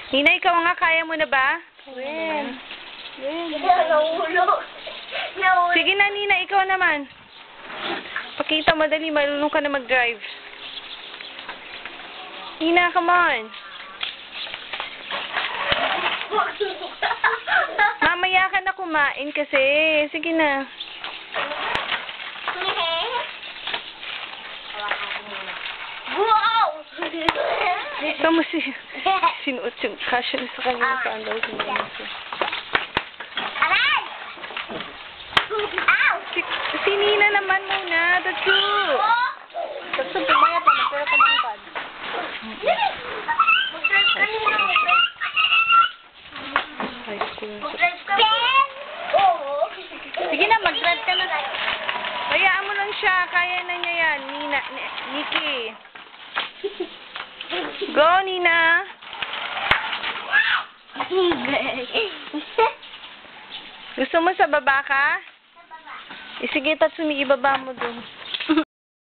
Nina, ikaw nga, kaya mo na ba? When? Nahulog. Sige na, Nina, ikaw naman. Pakita mo, dali, marunong ka na mag-drive. Nina, come on. Mamaya ka na kumain kasi. Sige na. Wow! Ito mo sinuot yung kasya sa kanyang sandals. Aray! Ow! Si Nina naman muna. That's you. Basta bumaya pa, pero kamangkad. Mag-drive ka nila. High school. Mag-drive ka. Oo. Sige na, mag-drive ka na. Hayaan mo lang siya. Kaya na niya yan. Nina, Nikki. Go, Nina. Gusto mo sa baba ka? Sige, Tatsumi, ibaba mo dun.